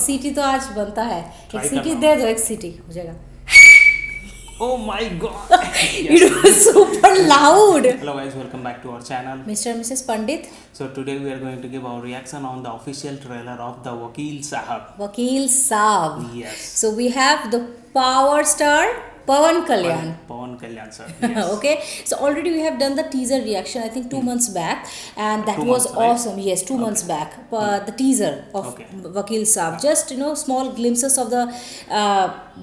सीटी तो आज बनता है। Try एक सीटी करना। दे दो, एक सीटी हो जाएगा। Oh my god! It was super loud. Hello guys, welcome back to our channel. Mr. and Mrs. Pandit, So today we are going to give our reaction on the official trailer of the Vakil Sahab. Vakil Saab. Yes. So we have the power star Pawan Kalyan. Pawan Kalyan sir. Yes. Okay, so already we have done the teaser reaction, I think 2 months back, and that 2 was months, right? awesome. Yes, 2 months back, the teaser of Okay. Vakil Saab, just small glimpses of the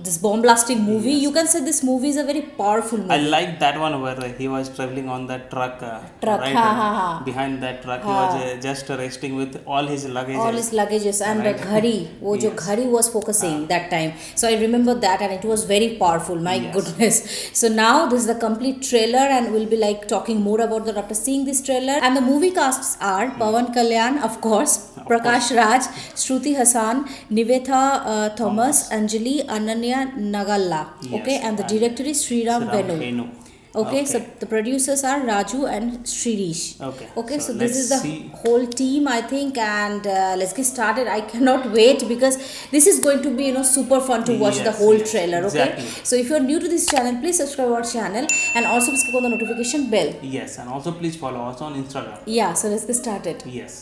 this bomb blasting movie. Yes. You can say this movie is a very powerful I movie. like that one where he was traveling on that truck. Truck, right? ha. Behind that truck, he was just resting with all his luggage. All his luggages and Right. the ghari, wo jo Yes. ghari was focusing that time. So I remember that, and it was very powerful. My Yes. goodness. So now this is the complete trailer, and we'll be like talking more about that after seeing this trailer. And the movie casts are Pawan Kalyan, of course, Prakash Raj, Shruti Hassan, Nivetha Thomas, Anjali, Ananya Nagalla. Yes. Okay, and the director is Sriram Venu. Venu. Okay, so the producers are Raju and Shirish. Okay, So so this is the let's see. whole team, I think, and let's get started. I cannot wait because this is going to be super fun to watch the Yes, whole yes, trailer. Okay, exactly. so if you are new to this channel, please subscribe our channel and also please click on the notification bell. Yes, and also please follow us on Instagram. Yeah, so let's get started. Yes.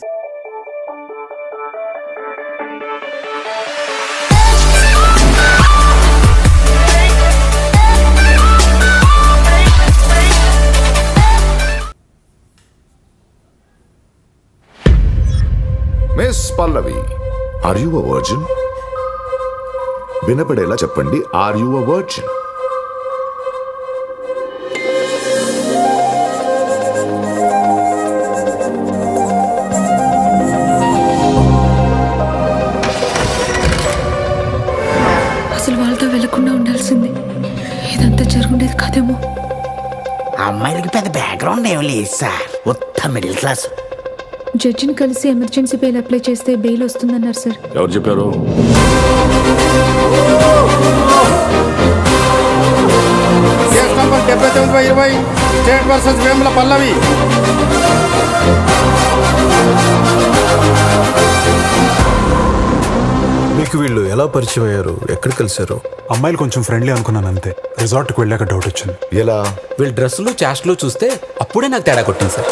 Miss Pallavi, are you a virgin? వినపడేలా చెప్పండి, are you a virgin? అసలు వాళ్ళతో వెళ్లకుండా ఉండాల్సింది. ఇదంతా జరుగుండేది కాదేమో. అమ్మాయిలకి పెద్ద బ్యాక్గ్రౌండ్ ఏం లేదు సార్, ఉత్త మిడిల్ క్లాస్. జడ్జిని కలిసి ఎమర్జెన్సీ బెయిల్ అప్లై చేస్తే బెయిల్ వస్తుందన్నారు సార్. ఎవరు చెప్పారు? Case number 79/20 state versus Vemula Pallavi. మీకు వీళ్ళు ఎలా పరిచయం అయ్యారు? ఎక్కడ కలిశారు? అమ్మాయిలు కొంచెం ఫ్రెండ్లీ అనుకున్నాను అంతే. రిసార్ట్కి వెళ్ళాక డౌట్ వచ్చింది. ఎలా? వీళ్ళ డ్రెస్సులు చాస్ట్లు చూస్తే అప్పుడే నాకు తేడా కొట్టింది సార్.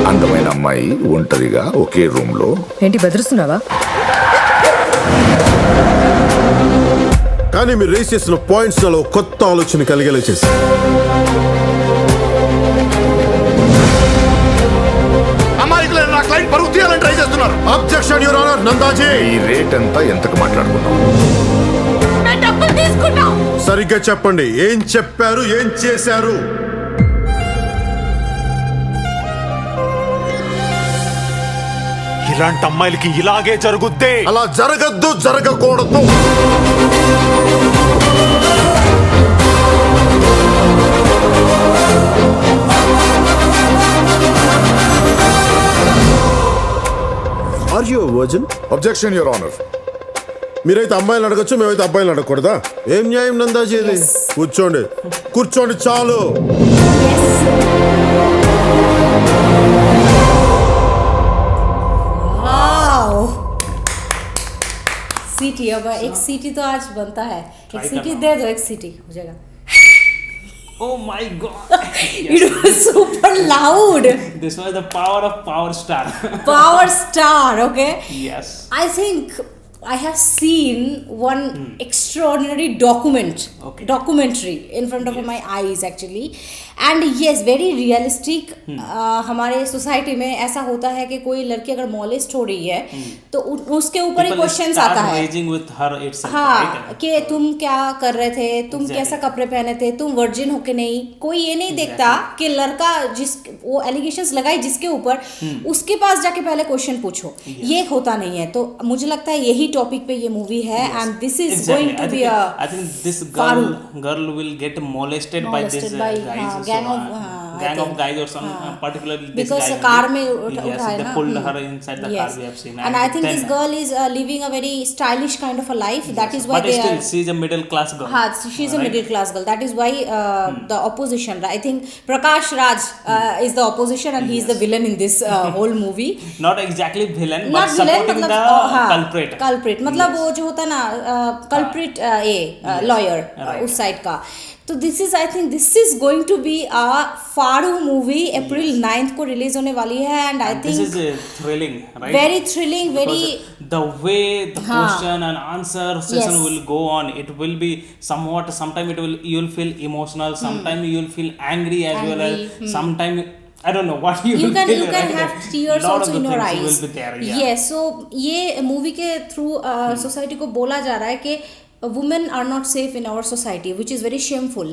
అందమైన అమ్మాయి ఒంటరిగా ఒకే రూమ్ లో. ఏంటి బెదిరిస్తున్నావా? కానీ మీరు రేస్ చేసిన పాయింట్స్ నాలో కొత్త ఆలోచన కలిగేలా చేశారు. అమ్మాయిలు నా క్లయింట్ పరుగు తీయాలని ట్రై చేస్తున్నారు. Objection your honour. నందాజీ, ఈ రేట్ ఎంత? ఎంతకు మాట్లాడుకున్నాం? సరిగ్గా చెప్పండి, ఏం చెప్పారు, ఏం చేశారు? ఇలాంటి అమ్మాయిలకి ఇలాగే జరుగుద్ది. అలా జరగద్దు, జరగకూడదు. Are you virgin? Objection your honour. మీరైతే అమ్మాయిలు అడగచ్చు, మేమైతే అబ్బాయిలు అడగకూడదా? ఏం న్యాయం నందాజీ ఇది? Yes. కూర్చోండి, కూర్చోండి చాలు. Wow. सीटी, अब एक सीटी तो आज बनता है। एक Try सीटी करना। दे दो, एक सीटी हो जाएगा। Oh my god! It was super loud. This was the power of Power Star. Power star, okay? Yes. I think I have seen one extraordinary documentary in front of my eyes actually, and yes, very realistic. हमारे society में ऐसा होता है कि कोई लड़की अगर molest हो रही है तो उसके ऊपर ही People क्वेश्चंस start आता है। raging with her itself, हाँ, right? कि तुम क्या कर रहे थे, तुम Exactly. कैसा कपड़े पहने थे, तुम वर्जिन हो के नहीं। कोई ये नहीं देखता कि लड़का जिस वो एलिगेशंस लगाई जिसके ऊपर, उसके पास जाके पहले क्वेश्चन पूछो। ये होता नहीं है। तो मुझे लगता है यही टॉपिक पे ये मूवी है, and this is going to be I think this girl will get molested by this guys. gang of gang of guys or some particularly this because guy car only. में yes, उठाया they ना pulled her inside the car we have seen and I think then, this girl is living a very stylish kind of a life that is why but they still are she's a middle class girl. she's a right? middle class girl. That is why the opposition. I think Prakash Raj is the opposition and he is the villain in this whole movie. Not exactly villain, Not but villain, supporting मतलब the हाँ, culprit. culprit मतलब वो जो होता है ना culprit lawyer उस side का. तो this is I think this is going to be a फाड़ू मूवी अप्रैल 9th को रिलीज होने वाली है and I This think is thrilling, right? very thrilling, very Because the way the question and answer session Yes. will go on, it will be somewhat. Sometime you'll feel emotional. Sometime you'll feel angry as well Angry, as sometime I don't know what you you will can feel. you can right? have tears Lot also of the in your things eyes. will be there. Yeah. Yes, so ये movie के through society को बोला जा रहा है कि women are not safe in our society, which is very shameful.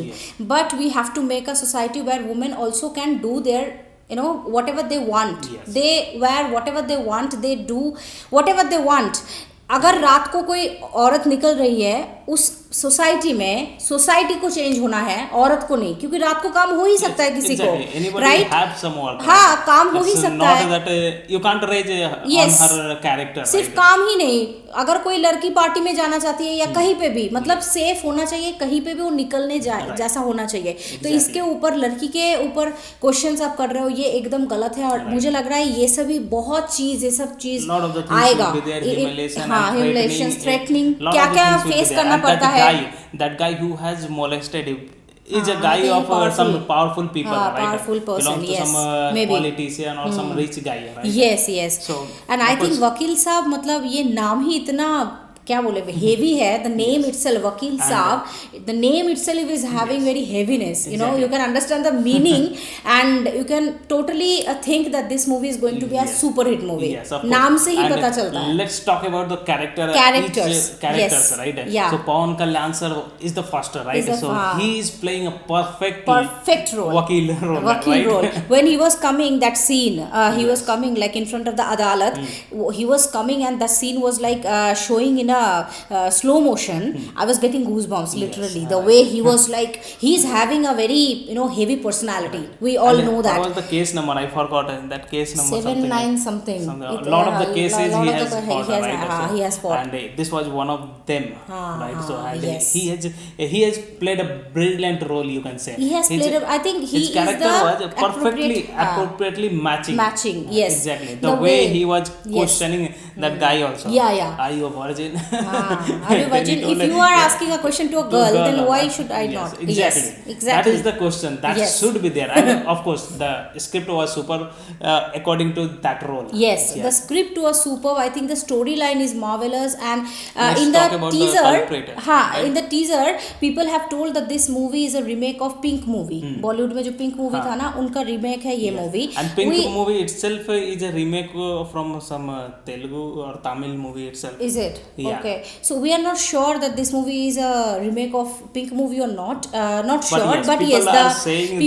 But we have to make a society where women also can do their whatever they want. Yes. They wear whatever they want, they do whatever they want. अगर रात को कोई औरत निकल रही है उस society में, सोसाइटी को चेंज होना है, औरत को नहीं, क्योंकि रात को काम हो ही सकता है किसी को, राइट? हाँ, काम हो ही सकता है, you can't rage Yes. on her character. सिर्फ right? काम ही नहीं, अगर कोई लड़की पार्टी में जाना चाहती है या कहीं पे भी, मतलब सेफ होना चाहिए, कहीं पे भी वो निकलने जैसा होना चाहिए. तो इसके ऊपर लड़की के ऊपर क्वेश्चंस आप कर रहे हो, ये एकदम गलत है. और मुझे लग रहा है ये सभी बहुत चीज, ये सब चीज आएगा. हाँ, ह्यूमिलिएशन, थ्रेटनिंग, क्या क्या फेस करना पड़ता है. That guy who has molested him is a guy of some powerful people, right? Powerful person, belongs to yes, some maybe. politician or some rich guy, right? Yes. So, and I think वकील साहब, मतलब ये नाम ही इतना क्या बोले heavy है. The name itself, वकील साहब, the name itself is having very heaviness. You can understand the meaning and you can totally think that this movie is going to be a super hit movie. नाम से ही पता चलता है. Let's talk about the characters, right? Yeah. So Pawan Kalyan sir is the first, right? So he is playing a perfect role, wakil role, wakil right? role. When he was coming, that scene, he was coming like in front of the adalat. He was coming and the scene was like showing in a slow motion. I was getting goosebumps literally. The way he was like, he's having a very heavy personality. We all know that. What was the case number? I forgot that case number. 79 something. A lot of the cases he has fought, right? He has fought. And this was one of them, right? So and yes. he has played a brilliant role, you can say. He has played I think he his is character the was appropriately matching. Yes, exactly. The way he was questioning that guy also. Yeah. Are you a virgin? Are you virgin? If you are asking a question to a girl, then why should I not? Exactly. Yes, exactly. That is the question. That should be there. And of course, the script was super according to that role. Yes, the script was superb. I think the storyline is marvelous. And Let's in the talk about the teaser, culprit, right? in the teaser, people have told that this movie is a remake of Pink movie. Bollywood में जो Pink movie था ना, उनका remake है ये movie. And Pink movie itself is a remake from some Telugu or Tamil movie itself. Is it? Yeah. Okay. So we are not sure that this movie is a remake of Pink movie or not. Not sure, yes, but people yes, are the saying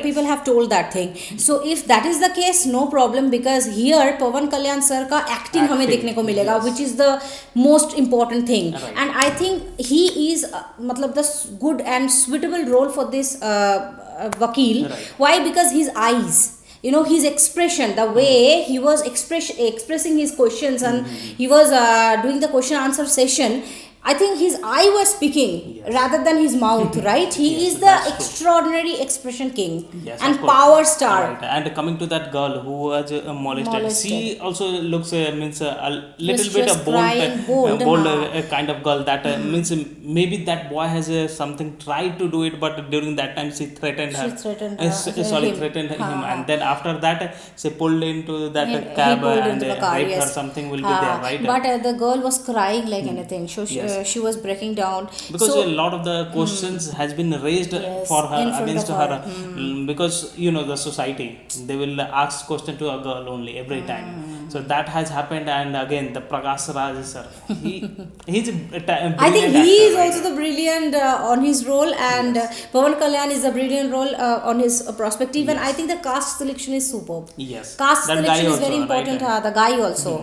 people have told that thing. So if that is the case, no problem, because here Pawan Kalyan sir का acting हमें देखने को मिलेगा, which is the most important thing. Right. And I think he is मतलब the good and suitable role for this wakil. Right. Why? Because his eyes, his expression, the way he was expressing his questions, and he was doing the question answer session. I think his eye was speaking rather than his mouth, right? He is the extraordinary expression king and power star. Right. And coming to that girl who was molested, she also looks means a little bit a bold kind of girl. That means maybe that boy has something tried to do it, but during that time she threatened her. Threatened him, and then after that she pulled into that cab and raped her. Something will be there, right? But the girl was crying like anything. So she was breaking down because a lot of the questions has been raised for her against her, because the society, they will ask question to a girl only every time. So that has happened. And again, the Prakash Raj sir, he's I think he is also the brilliant on his role, and Pawan Kalyan is a brilliant role on his perspective. And I think the cast selection is superb. Yes, cast that selection is also, very important. right? The guy also,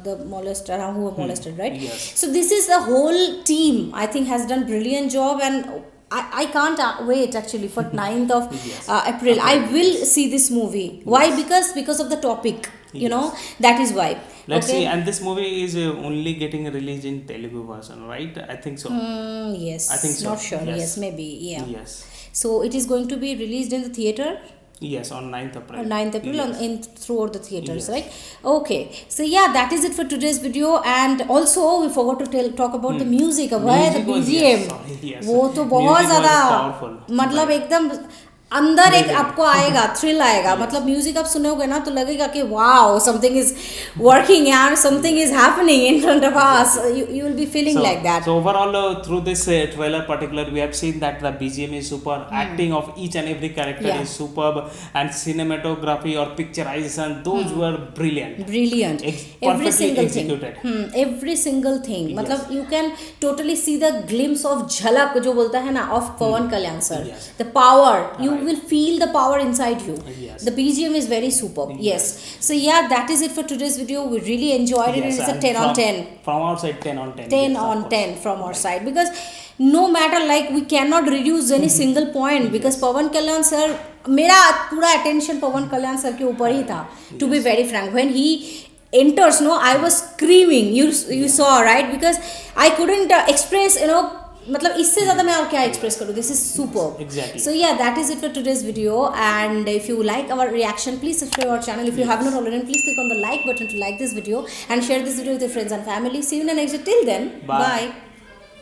the molester who molested, right? Yes. So this is the whole team, I think, has done brilliant job. And I can't wait actually for 9th of April. I will see this movie. Why? Because of the topic. You know, that is why. Let's see. And this movie is only getting released in Telugu version, right? I think so. Yes. I think so. Not sure. Yes. Yes, maybe. Yeah. Yes. So it is going to be released in the theater. Yes, on 9th April. On 9th April in throughout the theaters, Yes. right? Okay. So yeah, that is it for today's video. And also we forgot to talk about the music. Why the Music was- BGM? yes, sorry, yes. वो तो बहुत Music was ज़्यादा powerful. मतलब एकदम अंदर एक आपको आएगा थ्रिल आएगा मतलब म्यूजिक आप सुनोगे ना तो लगेगा कि वाओ समथिंग इज वर्किंग यार something is happening in front of us you will be feeling like that. So overall, through this trailer particular, we have seen that the BGM is super, acting of each and every character is superb, and cinematography or picturization, those were brilliant. Brilliant. Every Perfectly single executed. thing. Every single thing. मतलब you can totally see the glimpse of झलक जो बोलता है ना of Pawan Kalyan sir. Yes. The power. You will feel the power inside you. Yes. The BGM is very superb. Yes. So yeah, that is it for today's video. We really enjoyed it. Yes, It's a and 10 on 10. From our side, 10 on 10. 10 yes, of on course. 10 from our side because no matter like we cannot reduce any single point because Pawan Kalyan sir मेरा पूरा attention Pawan Kalyan sir के ऊपर ही था to be very frank when he enters no I was screaming you saw right because I couldn't express मतलब इससे ज़्यादा मैं और क्या एक्सप्रेस करूँ this is super Exactly. So yeah that is it for today's video and if you like our reaction please subscribe our channel if you have not already please click on the like button to like this video and share this video with your friends and family see you in the next video till then Bye. bye